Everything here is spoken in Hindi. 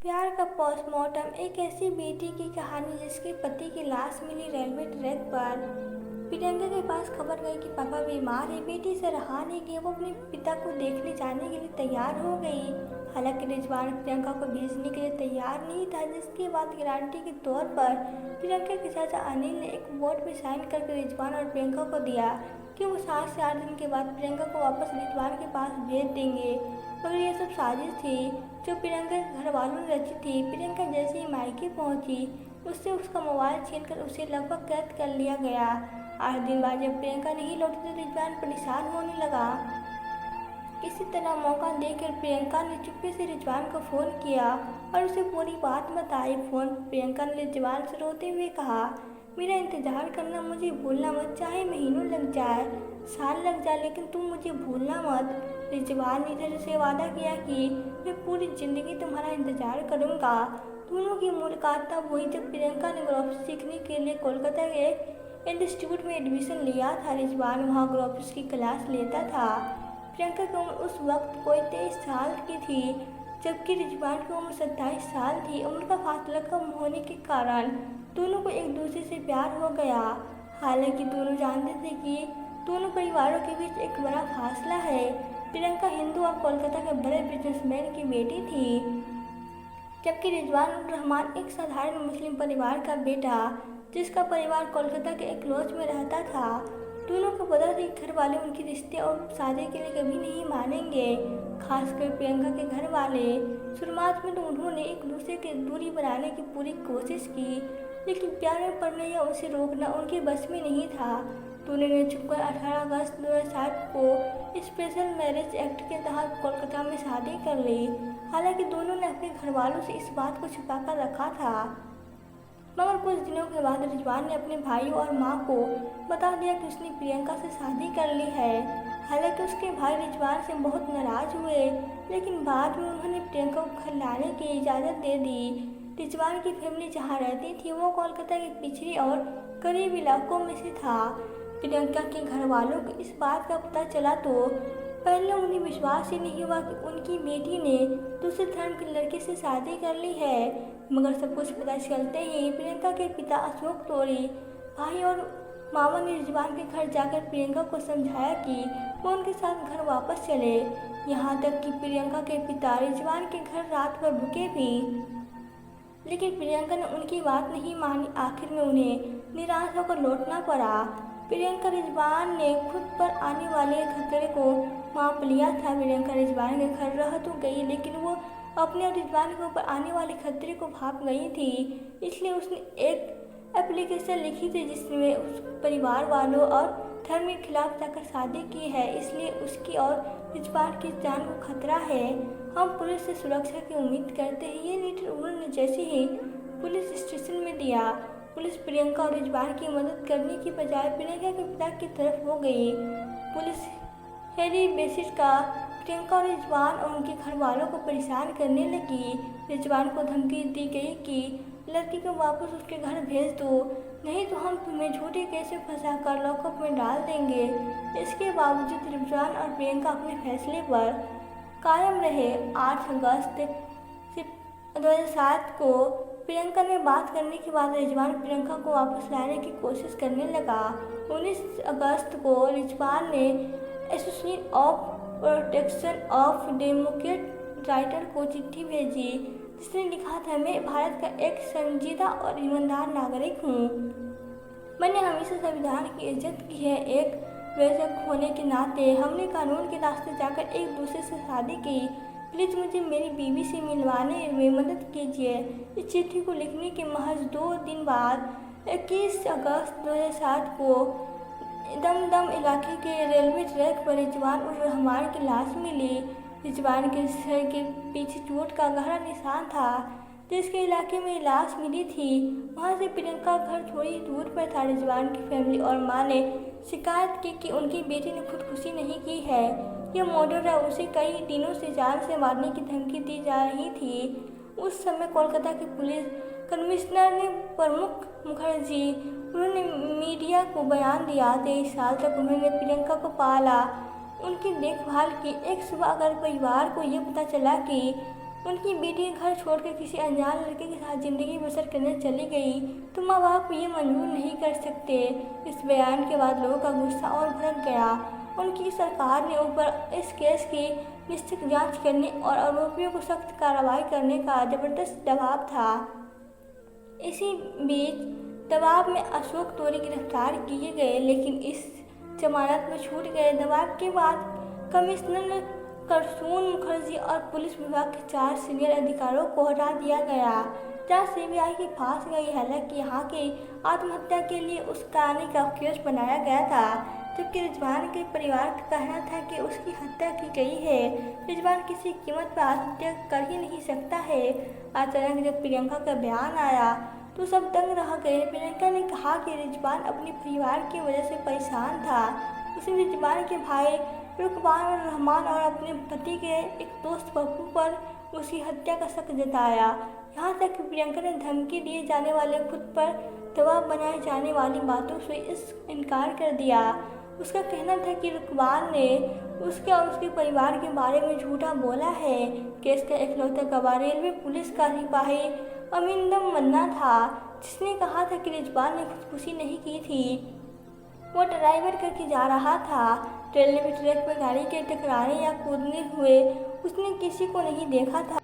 प्यार का पोस्टमार्टम। एक ऐसी बेटी की कहानी जिसके पति की लाश मिली रेलवे ट्रैक पर। प्रियंका के पास खबर गई कि पापा बीमार है। बेटी से रहा नहीं गया, वो अपने पिता को देखने जाने के लिए तैयार हो गई। हालांकि रिजवान प्रियंका को भेजने के लिए तैयार नहीं था, जिसके बाद गारंटी के तौर पर प्रियंका के चाचा अनिल ने एक बोर्ड पर साइन करके रिजवान और प्रियंका को दिया कि वो 7 से 8 दिन के बाद प्रियंका को वापस रिजवान के पास भेज देंगे। मगर ये सब साजिश थी जो प्रियंका के घर वालों ने रची थी। प्रियंका जैसे ही मायके पहुंची, उससे उसका मोबाइल छीनकर उसे लगभग कैद कर लिया गया। 8 दिन बाद जब प्रियंका नहीं लौटी तो रिजवान परेशान होने लगा। किसी तरह मौका देकर प्रियंका ने चुप्पे से रिजवान को फ़ोन किया और उसे पूरी बात बताई। फ़ोन पर प्रियंका ने रिजवान से रोते हुए कहा, मेरा इंतज़ार करना, मुझे भूलना मत, चाहे महीनों लग जाए, साल लग जाए, लेकिन तुम मुझे भूलना मत। रिजवान ने इधर से वादा किया कि मैं पूरी ज़िंदगी तुम्हारा इंतज़ार करूँगा। दोनों की मुलाकात तब हुई जब प्रियंका ने ग्राफिक्स सीखने के लिए कोलकाता के एक इंस्टीट्यूट में एडमिशन लिया था। रिजवान वहाँ ग्राफिक्स की क्लास लेता था। प्रियंका की उम्र उस वक्त कोई 23 साल की थी, जबकि रिजवान की उम्र 27 साल थी। उम्र का फासला कम होने के कारण दोनों को एक दूसरे से प्यार हो गया। हालांकि दोनों जानते थे कि दोनों परिवारों के बीच एक बड़ा फासला है। प्रियंका हिंदू और कोलकाता के बड़े बिजनेसमैन की बेटी थी, जबकि रिजवान उर रहमान एक साधारण मुस्लिम परिवार का बेटा, जिसका परिवार कोलकाता के एक लॉज में रहता था। दोनों को पता था कि घर वाले उनके रिश्ते और शादी के लिए कभी नहीं मानेंगे, खासकर प्रियंका के घर वाले। शुरुआत में तो उन्होंने एक दूसरे की दूरी बनाने की पूरी कोशिश की, लेकिन प्यार में पड़ना या उसे रोकना उनके बस में नहीं था। दोनों ने छुपकर 18 अगस्त 2007 को स्पेशल मैरिज एक्ट के तहत कोलकाता में शादी कर ली। हालांकि दोनों ने अपने घर वालों से इस बात को छुपाकर रखा था। मगर कुछ दिनों के बाद रिजवान ने अपने भाइयों और माँ को बता दिया कि उसने प्रियंका से शादी कर ली है। हालांकि उसके भाई रिजवान से बहुत नाराज हुए, लेकिन बाद में उन्होंने प्रियंका को घर लाने की इजाज़त दे दी। रिजवान की फैमिली जहाँ रहती थी वो कोलकाता के पिछड़ी और गरीब इलाकों में से था। प्रियंका के घर वालों को इस बात का पता चला तो पहले उन्हें विश्वास ही नहीं हुआ कि उनकी बेटी ने दूसरे धर्म के लड़के से शादी कर ली है। मगर सब कुछ पता चलते ही प्रियंका के पिता अशोक तोरी, भाई और मामा ने रिजवान के घर जाकर प्रियंका को समझाया कि वो उनके साथ घर वापस चले। यहाँ तक कि प्रियंका के पिता रिजवान के घर रात भर रुके भी, लेकिन प्रियंका ने उनकी बात नहीं मानी। आखिर में उन्हें निराश होकर लौटना पड़ा। प्रियंका रिजवान ने खुद पर आने वाले खतरे को माप लिया था। प्रियंका रिजवान के घर रह तो गई, लेकिन वो अपने और रिजवान के ऊपर आने वाले खतरे को भाप गई थी। इसलिए उसने एक एप्लीकेशन लिखी थी जिसमें उस परिवार वालों और धर्म के खिलाफ जाकर शादी की है, इसलिए उसकी और रिजवान की जान को खतरा है। हम पुलिस से सुरक्षा की उम्मीद करते हैं। ये लेटर उन्होंने जैसे ही पुलिस स्टेशन में दिया, पुलिस प्रियंका और रिजवान की मदद करने की बजाय प्रियंका के पिता की तरफ हो गई। पुलिस हेरी बेसिस का प्रियंका और रिजवान और उनके घर वालों को परेशान करने लगी। रिजवान को धमकी दी गई कि लड़की को वापस उसके घर भेज दो, नहीं तो हम तुम्हें झूठे केस में फंसा कर लॉकअप में डाल देंगे। इसके बावजूद रिजवान और प्रियंका अपने फैसले पर कायम रहे। 8 अगस्त 2007 को प्रियंका ने बात करने के बाद रिजवान प्रियंका को वापस लाने की कोशिश करने लगा। 19 अगस्त को रिजवान ने association of protection of Democrat writer को चिट्ठी भेजी, जिसने लिखा था, मैं भारत का एक संजीदा और ईमानदार नागरिक हूँ। मैंने हमेशा संविधान की इज्जत की है। एक वयस्क होने के नाते हमने कानून के रास्ते जाकर एक दूसरे से शादी की। प्लीज़ मुझे मेरी बीवी से मिलवाने में मदद कीजिए। इस चिट्ठी को लिखने के महज 2 दिन बाद 21 अगस्त 2007 को दमदम इलाके के रेलवे ट्रैक पर रिजवान उर रहमान की लाश मिली। रिजवान के सर के पीछे चोट का गहरा निशान था। जिसके इलाके में लाश मिली थी वहां से प्रियंका का घर थोड़ी दूर पर था। रिजवान की फैमिली और मां ने शिकायत की कि उनकी बेटी ने खुदकुशी नहीं की है, यह मर्डर है। उसे कई दिनों से जान से मारने की धमकी दी जा रही थी। उस समय कोलकाता के पुलिस कमिश्नर ने प्रमुख मुखर्जी, उन्होंने मीडिया को बयान दिया, 23 साल तक उन्होंने प्रियंका को पाला, उनकी देखभाल की। एक सुबह अगर परिवार को यह पता चला कि उनकी बेटी घर छोड़कर किसी अनजान लड़के के साथ जिंदगी बसर करने चली गई तो माँ बाप ये मंजूर नहीं कर सकते। इस बयान के बाद लोगों का गुस्सा और भड़क गया। उनकी सरकार ने ऊपर इस केस की निश्चित जांच करने और आरोपियों को सख्त कार्रवाई करने का जबरदस्त दबाव था। इसी बीच दबाव में अशोक तोरी गिरफ्तार किए गए, लेकिन इस जमानत में छूट गए। दबाव के बाद कमिश्नर करसून मुखर्जी और पुलिस विभाग के 4 सीनियर अधिकारियों को हटा दिया गया। जांच सीबीआई के पास गई। हालांकि यहाँ की आत्महत्या के लिए उस कहानी का केस बनाया गया था, जबकि रिजवान के परिवार का कहना था कि उसकी हत्या की गई है। रिजवान किसी कीमत पर आत्महत्या कर ही नहीं सकता है। अचानक जब प्रियंका का बयान आया तो सब दंग रह गए। प्रियंका ने कहा कि रिजवान अपने परिवार की वजह से परेशान था। उसने रिजवान के भाई रुकबान और रहमान और अपने पति के एक दोस्त पप्पू पर उसकी हत्या का शक जताया। यहाँ तक कि प्रियंका ने धमकी दिए जाने वाले, खुद पर दबाव बनाए जाने वाली बातों से इनकार कर दिया। उसका कहना था कि रुकबान ने उसके और उसके परिवार के बारे में झूठा बोला है। केस का इकलौता गवाह रेलवे पुलिस का सिपाही अमिंदम मन्ना था, जिसने कहा था कि रिजवान ने खुदकुशी नहीं की थी। वो ड्राइवर करके जा रहा था। रेलवे ट्रैक पर गाड़ी के टकराने या कूदने हुए उसने किसी को नहीं देखा था।